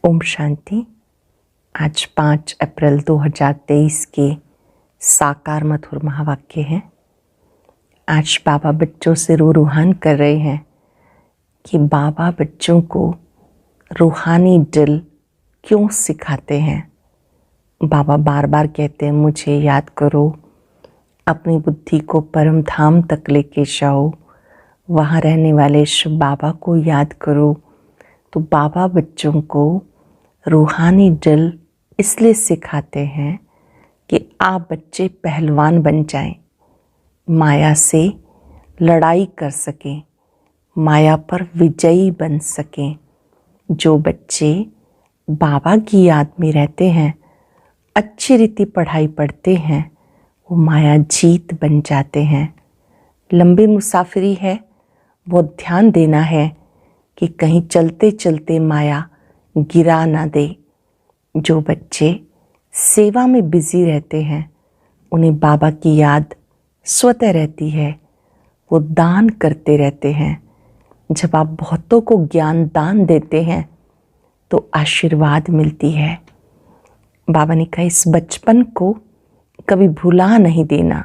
ओम शांति। आज 5 अप्रैल 2023 के साकार मधुर महावाक्य हैं। आज बाबा बच्चों से रूहान कर रहे हैं कि बाबा बच्चों को रूहानी दिल क्यों सिखाते हैं। बाबा बार बार कहते हैं मुझे याद करो, अपनी बुद्धि को परम धाम तक लेके जाओ, वहाँ रहने वाले शिव बाबा को याद करो। तो बाबा बच्चों को रूहानी दिल इसलिए सिखाते हैं कि आप बच्चे पहलवान बन जाएं, माया से लड़ाई कर सकें, माया पर विजयी बन सकें। जो बच्चे बाबा की याद में रहते हैं, अच्छी रीति पढ़ाई पढ़ते हैं, वो माया जीत बन जाते हैं। लंबी मुसाफिरी है, वो ध्यान देना है कि कहीं चलते चलते माया गिरा ना दे। जो बच्चे सेवा में बिजी रहते हैं, उन्हें बाबा की याद स्वतः रहती है, वो दान करते रहते हैं। जब आप बहुतों को ज्ञान दान देते हैं तो आशीर्वाद मिलती है। बाबा ने कहा इस बचपन को कभी भुला नहीं देना।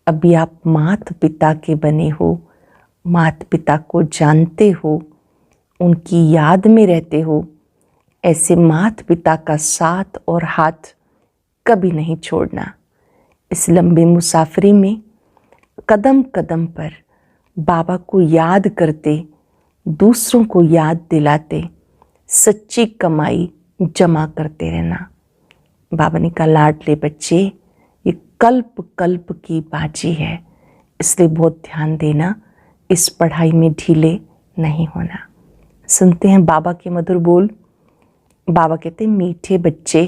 अभी आप माता पिता के बने हो, माता पिता को जानते हो, उनकी याद में रहते हो। ऐसे माता पिता का साथ और हाथ कभी नहीं छोड़ना। इस लंबी मुसाफरी में कदम कदम पर बाबा को याद करते, दूसरों को याद दिलाते, सच्ची कमाई जमा करते रहना। बाबा ने कहा लाडले बच्चे, ये कल्प कल्प की बाजी है, इसलिए बहुत ध्यान देना, इस पढ़ाई में ढीले नहीं होना। सुनते हैं बाबा के मधुर बोल। बाबा कहते हैं मीठे बच्चे,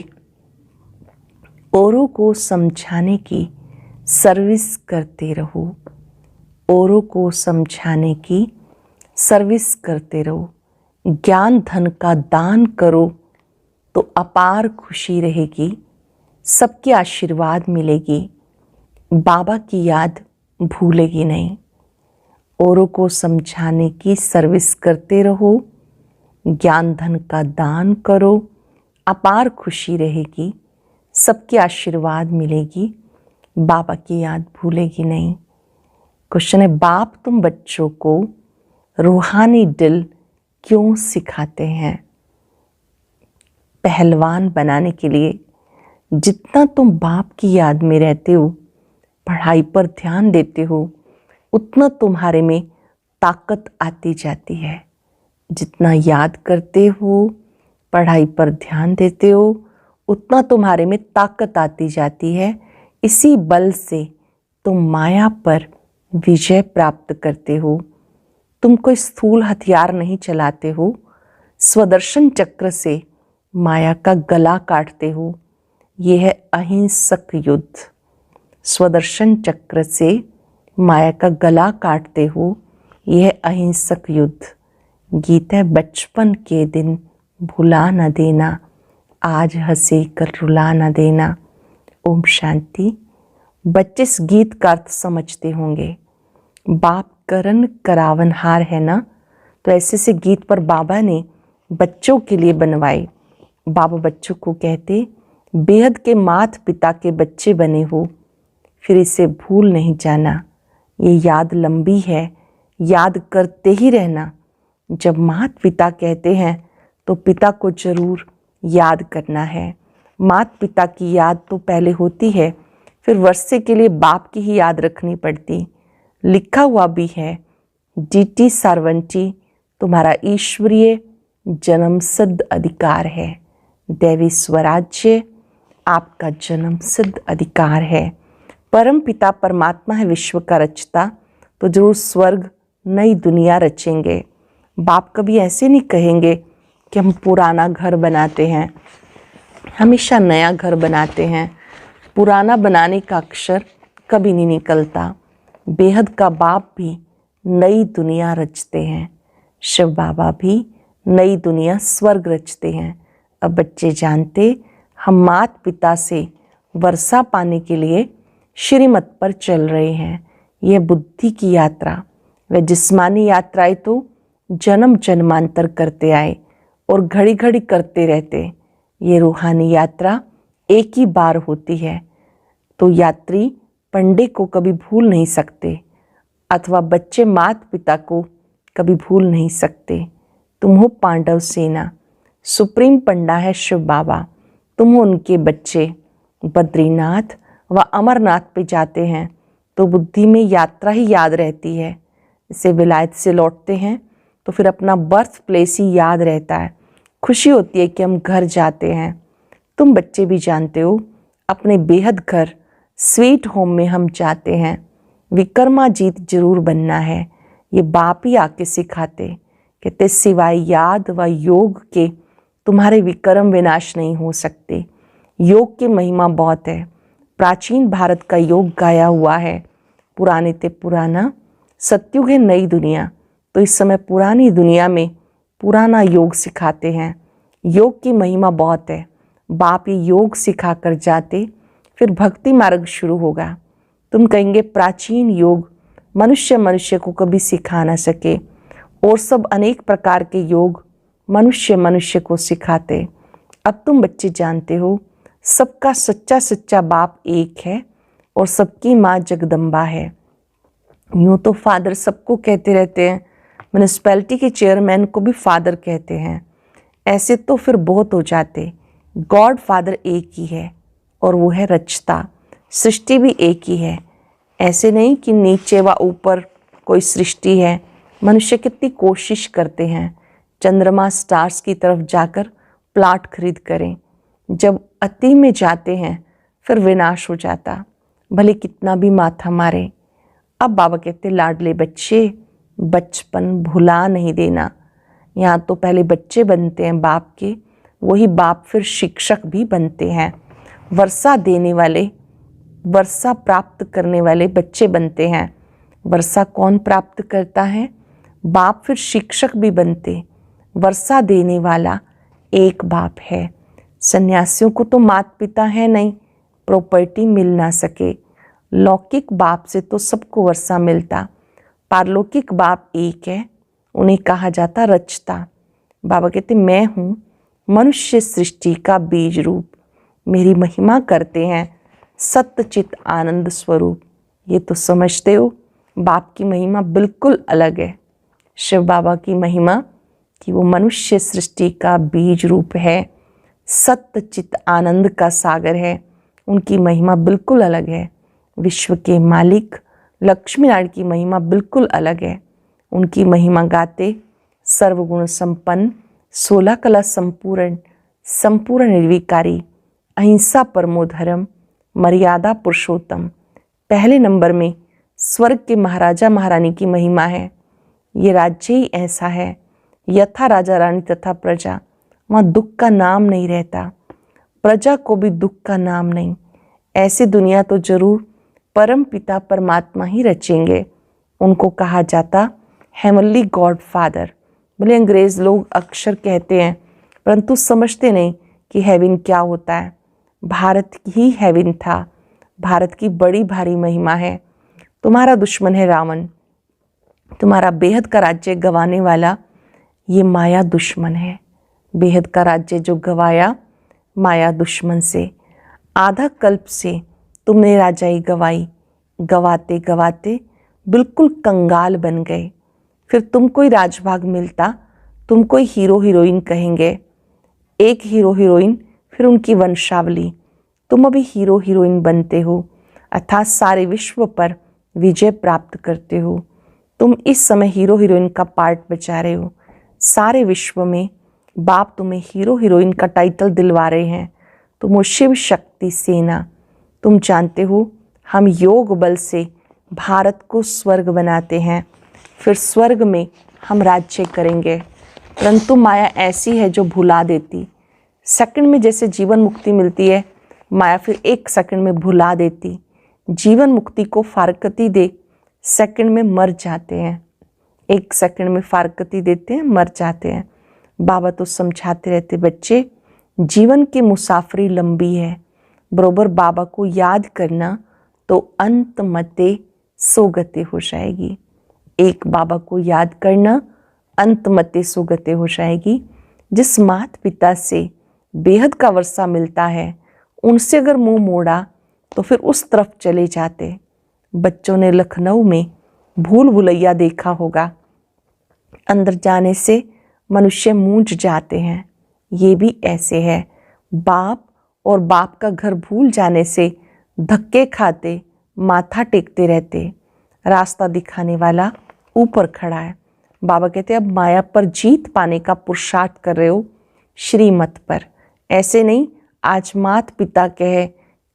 औरों को समझाने की सर्विस करते रहो, औरों को समझाने की सर्विस करते रहो। ज्ञान धन का दान करो तो अपार खुशी रहेगी, सबके आशीर्वाद मिलेगी, बाबा की याद भूलेगी नहीं। औरों को समझाने की सर्विस करते रहो, ज्ञान धन का दान करो, अपार खुशी रहेगी, सबके आशीर्वाद मिलेगी, बाबा की याद भूलेगी नहीं। क्वेश्चन है, बाप तुम बच्चों को रूहानी दिल क्यों सिखाते हैं? पहलवान बनाने के लिए। जितना तुम बाप की याद में रहते हो, पढ़ाई पर ध्यान देते हो, उतना तुम्हारे में ताकत आती जाती है। जितना याद करते हो, पढ़ाई पर ध्यान देते हो, उतना तुम्हारे में ताकत आती जाती है। इसी बल से तुम माया पर विजय प्राप्त करते हो। तुम कोई स्थूल हथियार नहीं चलाते हो, स्वदर्शन चक्र से माया का गला काटते हो। यह है अहिंसक युद्ध। स्वदर्शन चक्र से माया का गला काटते हो, यह है अहिंसक युद्ध। गीत है बचपन के दिन भुला न देना, आज हंसे कर रुला न देना। ओम शांति। बच्चे इस गीत का अर्थ समझते होंगे। बाप करन करावनहार है ना, तो ऐसे से गीत पर बाबा ने बच्चों के लिए बनवाए। बाबा बच्चों को कहते बेहद के माता पिता के बच्चे बने हो, फिर इसे भूल नहीं जाना। ये याद लंबी है, याद करते ही रहना। जब माता पिता कहते हैं तो पिता को जरूर याद करना है। माता पिता की याद तो पहले होती है, फिर वर्षे के लिए बाप की ही याद रखनी पड़ती। लिखा हुआ भी है, डीटी सार्वंटी तुम्हारा ईश्वरीय जन्मसिद्ध अधिकार है। दैवी स्वराज्य आपका जन्मसिद्ध अधिकार है। परम पिता परमात्मा है विश्व का रचता, तो जरूर स्वर्ग नई दुनिया रचेंगे। बाप कभी ऐसे नहीं कहेंगे कि हम पुराना घर बनाते हैं, हमेशा नया घर बनाते हैं। पुराना बनाने का अक्षर कभी नहीं निकलता। बेहद का बाप भी नई दुनिया रचते हैं, शिव बाबा भी नई दुनिया स्वर्ग रचते हैं। अब बच्चे जानते, हम माता पिता से वर्षा पाने के लिए श्रीमत पर चल रहे हैं। यह बुद्धि की यात्रा, वह जिस्मानी यात्राएं तो जन्म जन्मांतर करते आए, और घड़ी घड़ी करते रहते। ये रूहानी यात्रा एक ही बार होती है, तो यात्री पंडे को कभी भूल नहीं सकते अथवा बच्चे माता पिता को कभी भूल नहीं सकते। तुम हो पांडव सेना, सुप्रीम पंडा है शिव बाबा, तुम हो उनके बच्चे। बद्रीनाथ व अमरनाथ पे जाते हैं तो बुद्धि में यात्रा ही याद रहती है। जैसे विलायत से लौटते हैं तो फिर अपना बर्थ प्लेस ही याद रहता है, खुशी होती है कि हम घर जाते हैं। तुम बच्चे भी जानते हो, अपने बेहद घर स्वीट होम में हम जाते हैं। विक्रमाजीत जरूर बनना है, ये बाप ही आके सिखाते। कहते सिवाय याद व योग के तुम्हारे विक्रम विनाश नहीं हो सकते। योग की महिमा बहुत है। प्राचीन भारत का योग गाया हुआ है। पुराने ते पुराना, सत्युग है नई दुनिया। तो इस समय पुरानी दुनिया में पुराना योग सिखाते हैं। योग की महिमा बहुत है। बाप ये योग सिखा कर जाते, फिर भक्ति मार्ग शुरू होगा। तुम कहेंगे प्राचीन योग मनुष्य को कभी सिखा ना सके, और सब अनेक प्रकार के योग मनुष्य को सिखाते। अब तुम बच्चे जानते हो, सबका सच्चा बाप एक है और सबकी माँ जगदम्बा है। यूँ तो फादर सबको कहते रहते हैं, म्यूनिसिपैलिटी के चेयरमैन को भी फादर कहते हैं। ऐसे तो फिर बहुत हो जाते। गॉड फादर एक ही है और वो है रचता। सृष्टि भी एक ही है। ऐसे नहीं कि नीचे व ऊपर कोई सृष्टि है। मनुष्य कितनी कोशिश करते हैं चंद्रमा स्टार्स की तरफ जाकर प्लाट खरीद करें, जब अति में जाते हैं फिर विनाश हो जाता, भले कितना भी माथा मारे। अब बाबा कहते लाडले बच्चे, बचपन भुला नहीं देना। यहाँ तो पहले बच्चे बनते हैं बाप के, वही बाप फिर शिक्षक भी बनते हैं। वर्षा देने वाले, वर्षा प्राप्त करने वाले बच्चे बनते हैं। वर्षा कौन प्राप्त करता है? बाप फिर शिक्षक भी बनते। वर्षा देने वाला एक बाप है। सन्यासियों को तो माता पिता है नहीं, प्रॉपर्टी मिल ना सके। लौकिक बाप से तो सबको वर्षा मिलता। पारलौकिक बाप एक है, उन्हें कहा जाता रचता। बाबा कहते मैं हूँ मनुष्य सृष्टि का बीज रूप, मेरी महिमा करते हैं सत्यचित आनंद स्वरूप। ये तो समझते हो, बाप की महिमा बिल्कुल अलग है। शिव बाबा की महिमा कि वो मनुष्य सृष्टि का बीज रूप है, सत्यचित आनंद का सागर है। उनकी महिमा बिल्कुल अलग है। विश्व के मालिक लक्ष्मी नारायण की महिमा बिल्कुल अलग है। उनकी महिमा गाते सर्वगुण संपन्न, 16 कला संपूर्ण, संपूर्ण निर्विकारी, अहिंसा परमो धर्म, मर्यादा पुरुषोत्तम। पहले नंबर में स्वर्ग के महाराजा महारानी की महिमा है। ये राज्य ही ऐसा है, यथा राजा रानी तथा प्रजा। वहाँ दुख का नाम नहीं रहता, प्रजा को भी दुख का नाम नहीं। ऐसी दुनिया तो जरूर परम पिता परमात्मा ही रचेंगे। उनको कहा जाता हेवनली गॉड फादर। भले अंग्रेज लोग अक्सर कहते हैं, परंतु समझते नहीं कि हेवन क्या होता है। भारत ही हेवन था। भारत की बड़ी भारी महिमा है। तुम्हारा दुश्मन है रावण, तुम्हारा बेहद का राज्य गंवाने वाला ये माया दुश्मन है। बेहद का राज्य जो गवाया माया दुश्मन से। आधा कल्प से तुमने राजाई गवाई, गवाते गवाते बिल्कुल कंगाल बन गए। फिर तुमको ही राजभाग मिलता, तुमको ही हीरो हीरोइन कहेंगे। एक हीरो हीरोइन, फिर उनकी वंशावली। तुम अभी हीरो हीरोइन बनते हो, अर्थात सारे विश्व पर विजय प्राप्त करते हो। तुम इस समय हीरो हीरोइन का पार्ट बचा रहे हो। सारे विश्व में बाप तुम्हें हीरो हीरोइन का टाइटल दिलवा रहे हैं। तुम हो शिव शक्ति सेना। तुम जानते हो हम योग बल से भारत को स्वर्ग बनाते हैं, फिर स्वर्ग में हम राज्य करेंगे। परंतु माया ऐसी है जो भुला देती। सेकंड में जैसे जीवन मुक्ति मिलती है, माया फिर एक सेकंड में भुला देती। जीवन मुक्ति को फारकती दे, सेकंड में मर जाते हैं। एक सेकंड में फारकती देते हैं, मर जाते हैं। बाबा तो समझाते रहते, बच्चे जीवन की मुसाफरी लंबी है, बरोबर बाबा को याद करना तो अंत मते सोगते हो जाएगी। एक बाबा को याद करना अंत मते सोगते हो जाएगी। जिस माता पिता से बेहद का वर्षा मिलता है, उनसे अगर मुंह मोड़ा तो फिर उस तरफ चले जाते। बच्चों ने लखनऊ में भूल भुलैया देखा होगा। अंदर जाने से मनुष्य मूंझ जाते हैं। ये भी ऐसे है। बाप और बाप का घर भूल जाने से धक्के खाते, माथा टेकते रहते। रास्ता दिखाने वाला ऊपर खड़ा है। बाबा कहते अब माया पर जीत पाने का पुरुषार्थ कर रहे हो, श्रीमत पर। ऐसे नहीं आज माता पिता कहे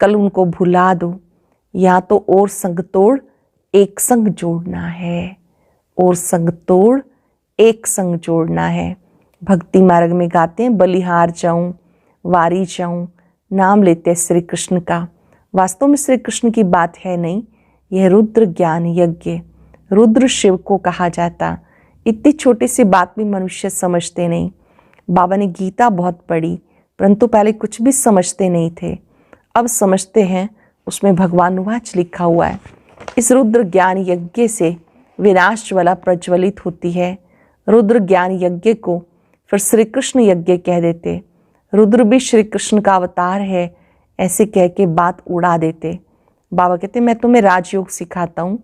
कल उनको भुला दो। या तो और संग तोड़ एक संग जोड़ना है, और संग तोड़ एक संग जोड़ना है। भक्ति मार्ग में गाते हैं बलिहार जाऊं, वारी जाऊं, नाम लेते हैं श्री कृष्ण का। वास्तव में श्री कृष्ण की बात है नहीं, यह रुद्र ज्ञान यज्ञ, रुद्र शिव को कहा जाता। इतनी छोटी सी बात भी मनुष्य समझते नहीं। बाबा ने गीता बहुत पढ़ी, परंतु पहले कुछ भी समझते नहीं थे, अब समझते हैं। उसमें भगवान वाच लिखा हुआ है, इस रुद्र ज्ञान यज्ञ से विनाश ज्वाला प्रज्वलित होती है। रुद्र ज्ञान यज्ञ को फिर श्री कृष्ण यज्ञ कह देते। रुद्र भी श्री कृष्ण का अवतार है, ऐसे कह के बात उड़ा देते। बाबा कहते मैं तुम्हें राजयोग सिखाता हूँ,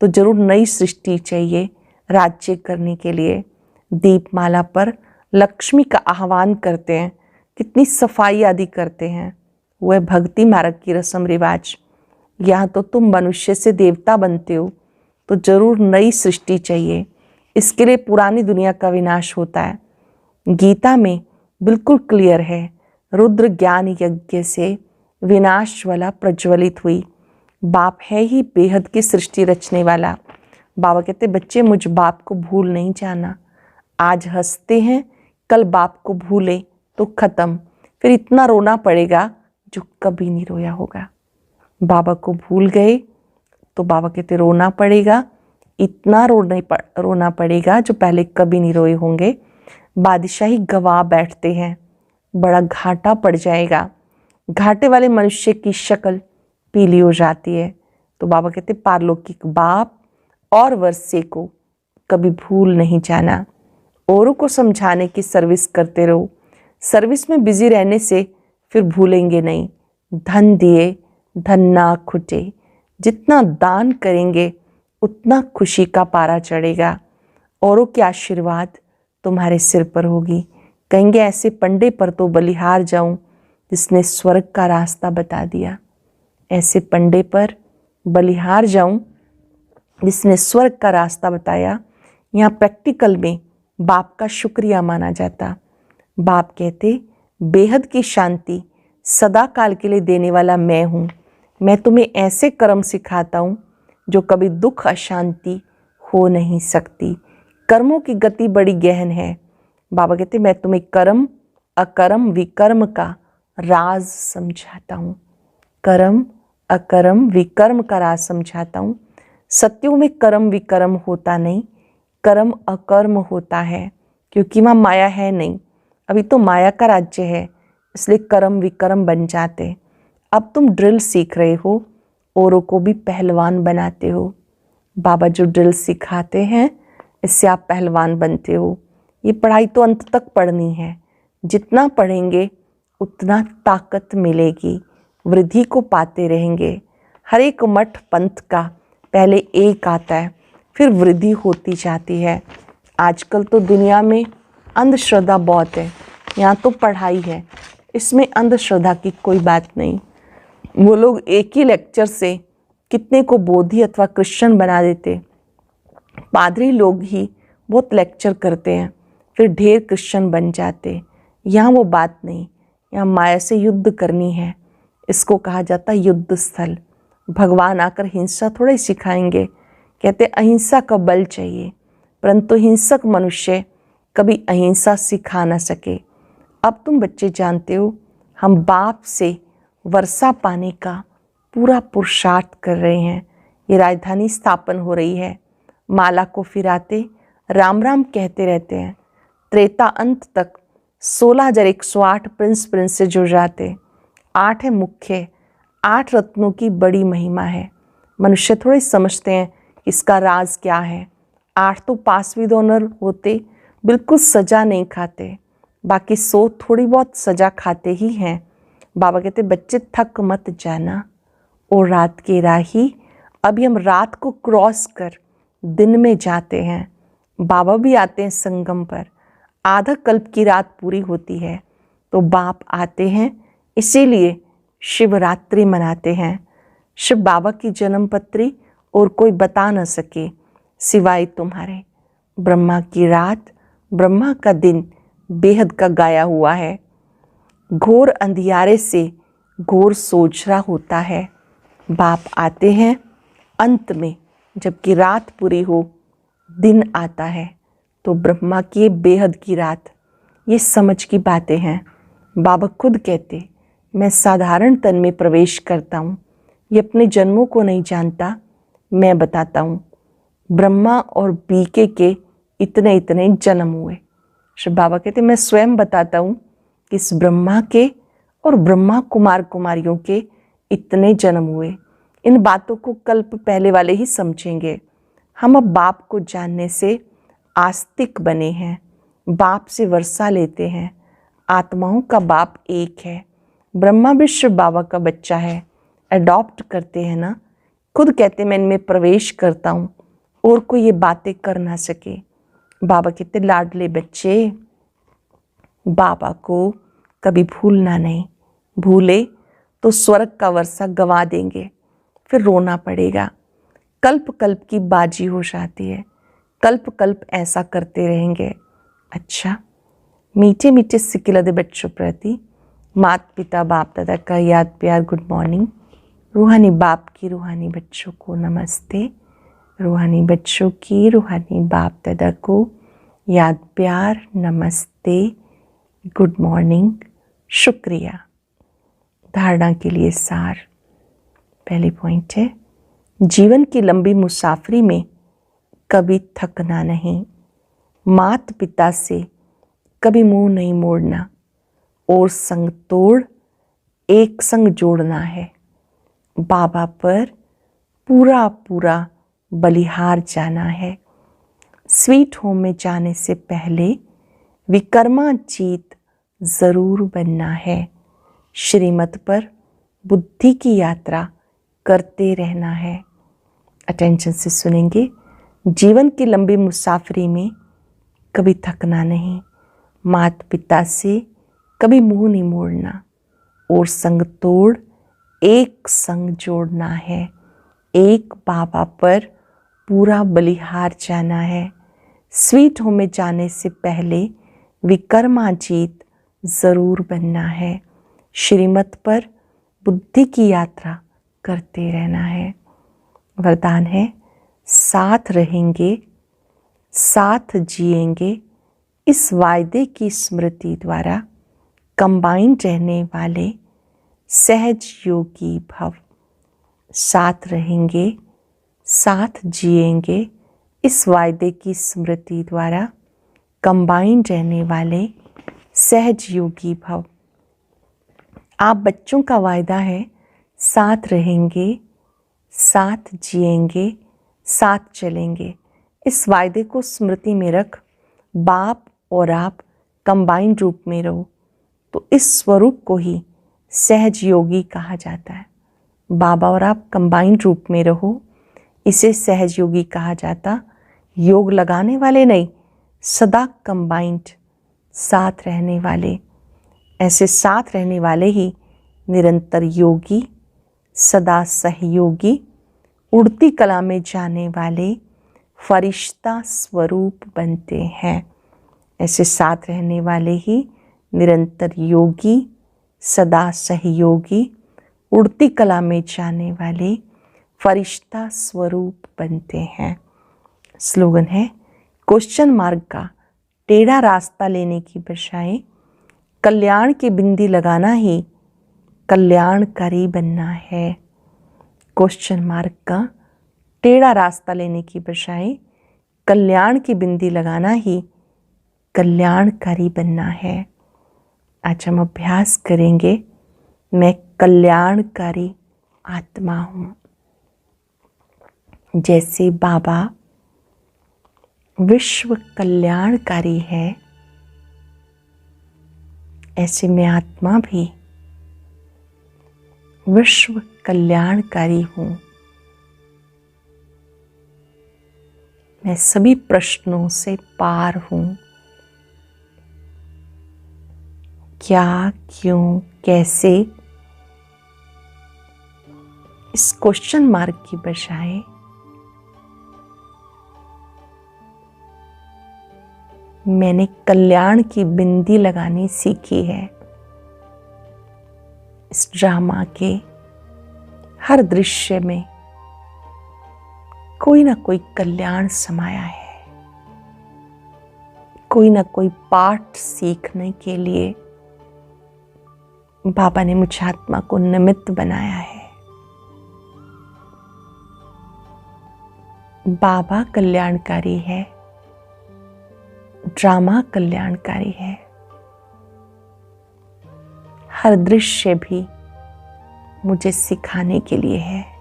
तो जरूर नई सृष्टि चाहिए राज्य करने के लिए। दीपमाला पर लक्ष्मी का आह्वान करते हैं, कितनी सफाई आदि करते हैं। वह भक्ति मार्ग की रस्म रिवाज। यहाँ तो तुम मनुष्य से देवता बनते हो, तो जरूर नई सृष्टि चाहिए। इसके लिए पुरानी दुनिया का विनाश होता है। गीता में बिल्कुल क्लियर है, रुद्र ज्ञान यज्ञ से विनाश वाला प्रज्वलित हुई। बाप है ही बेहद की सृष्टि रचने वाला। बाबा कहते बच्चे मुझ बाप को भूल नहीं जाना। आज हंसते हैं, कल बाप को भूले तो खत्म, फिर इतना रोना पड़ेगा जो कभी नहीं रोया होगा। बाबा को भूल गए तो बाबा कहते रोना पड़ेगा, इतना रोना पड़ेगा जो पहले कभी नहीं रोए होंगे। बादशाही गवा बैठते हैं, बड़ा घाटा पड़ जाएगा। घाटे वाले मनुष्य की शक्ल पीली हो जाती है। तो बाबा कहते पारलौकिक बाप और वर्षे को कभी भूल नहीं जाना। औरों को समझाने की सर्विस करते रहो। सर्विस में बिजी रहने से फिर भूलेंगे नहीं। धन दिए धन ना खुटे, जितना दान करेंगे उतना खुशी का पारा चढ़ेगा। औरों के आशीर्वाद तुम्हारे सिर पर होगी। कहेंगे ऐसे पंडे पर तो बलिहार जाऊं जिसने स्वर्ग का रास्ता बता दिया। ऐसे पंडे पर बलिहार जाऊं जिसने स्वर्ग का रास्ता बताया। यहाँ प्रैक्टिकल में बाप का शुक्रिया माना जाता। बाप कहते बेहद की शांति सदा काल के लिए देने वाला मैं हूँ। मैं तुम्हें ऐसे कर्म सिखाता हूँ जो कभी दुख अशांति हो नहीं सकती। कर्मों की गति बड़ी गहन है। बाबा कहते मैं तुम्हें कर्म अकर्म विकर्म का राज समझाता हूँ। कर्म अकर्म विकर्म का राज समझाता हूँ। सत्यों में कर्म विकर्म होता नहीं, कर्म अकर्म होता है, क्योंकि वहाँ माया है नहीं। अभी तो माया का राज्य है, इसलिए कर्म विकर्म बन जाते। अब तुम ड्रिल सीख रहे हो, औरों को भी पहलवान बनाते हो। बाबा जो ड्रिल सिखाते हैं इससे आप पहलवान बनते हो। ये पढ़ाई तो अंत तक पढ़नी है। जितना पढ़ेंगे उतना ताकत मिलेगी, वृद्धि को पाते रहेंगे। हर एक मठ पंथ का पहले एक आता है, फिर वृद्धि होती जाती है। आजकल तो दुनिया में अंधश्रद्धा बहुत है। यहाँ तो पढ़ाई है, इसमें अंधश्रद्धा की कोई बात नहीं। वो लोग एक ही लेक्चर से कितने को बोधी अथवा क्रिश्चियन बना देते। पादरी लोग ही बहुत लेक्चर करते हैं, फिर ढेर क्रिश्चियन बन जाते। यहाँ वो बात नहीं, यहाँ माया से युद्ध करनी है। इसको कहा जाता है युद्ध स्थल। भगवान आकर हिंसा थोड़ा ही सिखाएंगे। कहते अहिंसा का बल चाहिए, परंतु हिंसक मनुष्य कभी अहिंसा सिखा ना सके। अब तुम बच्चे जानते हो, हम बाप से वर्षा पाने का पूरा पुरुषार्थ कर रहे हैं। ये राजधानी स्थापन हो रही है। माला को फिराते राम राम कहते रहते हैं। त्रेता अंत तक 16,108 प्रिंस प्रिंसेस जुड़ जाते। 8 है मुख्य, 8 रत्नों की बड़ी महिमा है। मनुष्य थोड़े समझते हैं इसका राज क्या है। 8 तो पास विद ऑनर होते, बिल्कुल सजा नहीं खाते। बाकी सो थोड़ी बहुत सजा खाते ही हैं। बाबा कहते बच्चे थक मत जाना, और रात की राही, अभी हम रात को क्रॉस कर दिन में जाते हैं। बाबा भी आते हैं संगम पर, आधा कल्प की रात पूरी होती है तो बाप आते हैं, इसीलिए शिवरात्रि मनाते हैं। शिव बाबा की जन्मपत्री और कोई बता न सके सिवाय तुम्हारे। ब्रह्मा की रात, ब्रह्मा का दिन बेहद का गाया हुआ है। घोर अंधियारे से घोर सोचरा होता है। बाप आते हैं अंत में, जबकि रात पूरी हो, दिन आता है तो ब्रह्मा की बेहद की रात। ये समझ की बातें हैं। बाबा खुद कहते मैं साधारण तन में प्रवेश करता हूँ, ये अपने जन्मों को नहीं जानता, मैं बताता हूँ। ब्रह्मा और बीके के इतने इतने जन्म हुए। शिव बाबा कहते मैं स्वयं बताता हूँ कि इस ब्रह्मा के और ब्रह्मा कुमार कुमारियों के इतने जन्म हुए। इन बातों को कल्प पहले वाले ही समझेंगे। हम अब बाप को जानने से आस्तिक बने हैं, बाप से वर्षा लेते हैं। आत्माओं का बाप एक है। ब्रह्मा भी शिव बाबा का बच्चा है, अडॉप्ट करते हैं ना। खुद कहते मैं इनमें प्रवेश करता हूँ और कोई ये बातें कर ना सके। बाबा कहते लाडले बच्चे, बाबा को कभी भूलना नहीं, भूले तो स्वर्ग का वर्षा गवा देंगे, फिर रोना पड़ेगा। कल्प कल्प की बाजी हो जाती है, कल्प कल्प ऐसा करते रहेंगे। अच्छा, मीठे मीठे सिकिलदे बच्चों प्रति माता पिता बाप दादा का याद प्यार गुड मॉर्निंग। रूहानी बाप की रूहानी बच्चों को नमस्ते। रूहानी बच्चों की रूहानी बाप दादा को याद प्यार नमस्ते, गुड मॉर्निंग, शुक्रिया। धारणा के लिए सार। पहली पॉइंट है, जीवन की लंबी मुसाफरी में कभी थकना नहीं, माता पिता से कभी मुंह नहीं मोड़ना, और संग तोड़ एक संग जोड़ना है। बाबा पर पूरा पूरा बलिहार जाना है। स्वीट होम में जाने से पहले विक्रमाजीत जरूर बनना है। श्रीमत पर बुद्धि की यात्रा करते रहना है। अटेंशन से सुनेंगे। जीवन की लंबी मुसाफरी में कभी थकना नहीं, माता पिता से कभी मुंह नहीं मोड़ना, और संग तोड़ एक संग जोड़ना है। एक बाबा पर पूरा बलिहार जाना है। स्वीट होम में जाने से पहले विक्रमाजीत जरूर बनना है। श्रीमत पर बुद्धि की यात्रा करते रहना है। वरदान है, साथ रहेंगे, साथ जिएंगे, इस वायदे की स्मृति द्वारा कंबाइंड रहने वाले सहज योगी भव। साथ रहेंगे, साथ जिएंगे, इस वायदे की स्मृति द्वारा कंबाइंड रहने वाले सहज योगी भव। आप बच्चों का वायदा है, साथ रहेंगे, साथ जिएंगे, साथ चलेंगे। इस वायदे को स्मृति में रख बाप और आप कंबाइंड रूप में रहो, तो इस स्वरूप को ही सहज योगी कहा जाता है। बाबा और आप कंबाइंड रूप में रहो, इसे सहज योगी कहा जाता। योग लगाने वाले नहीं, सदा कंबाइंड साथ रहने वाले। ऐसे साथ रहने वाले ही निरंतर योगी, सदा सहयोगी, उड़ती कला में जाने वाले फरिश्ता स्वरूप बनते हैं। ऐसे साथ रहने वाले ही निरंतर योगी, सदा सहयोगी, उड़ती कला में जाने वाले फरिश्ता स्वरूप बनते हैं। स्लोगन है, क्वेश्चन मार्ग का टेढ़ा रास्ता लेने की बजाय कल्याण की बिंदी लगाना ही कल्याणकारी बनना है। क्वेश्चन मार्ग का टेढ़ा रास्ता लेने की बजाय कल्याण की बिंदी लगाना ही कल्याणकारी बनना है। आज हम अभ्यास करेंगे, मैं कल्याणकारी आत्मा हूँ। जैसे बाबा विश्व कल्याणकारी है, ऐसे में आत्मा भी विश्व कल्याणकारी हूं। मैं सभी प्रश्नों से पार हूं। क्या, क्यों, कैसे, इस क्वेश्चन मार्क की बजाय मैंने कल्याण की बिंदी लगानी सीखी है। इस ड्रामा के हर दृश्य में कोई ना कोई कल्याण समाया है। कोई ना कोई पाठ सीखने के लिए बाबा ने मुझे आत्मा को निमित्त बनाया है। बाबा कल्याणकारी है, ड्रामा कल्याणकारी है, हर दृश्य भी मुझे सिखाने के लिए है।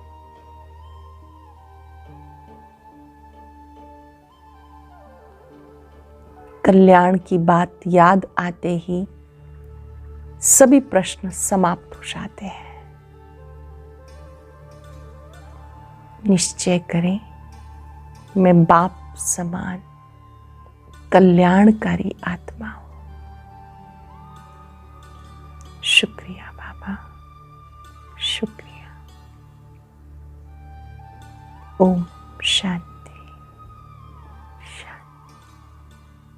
कल्याण की बात याद आते ही सभी प्रश्न समाप्त हो जाते हैं। निश्चय करें, मैं बाप समान कल्याणकारी आत्मा हूं। शुक्रिया बाबा, शुक्रिया। ओम शांति।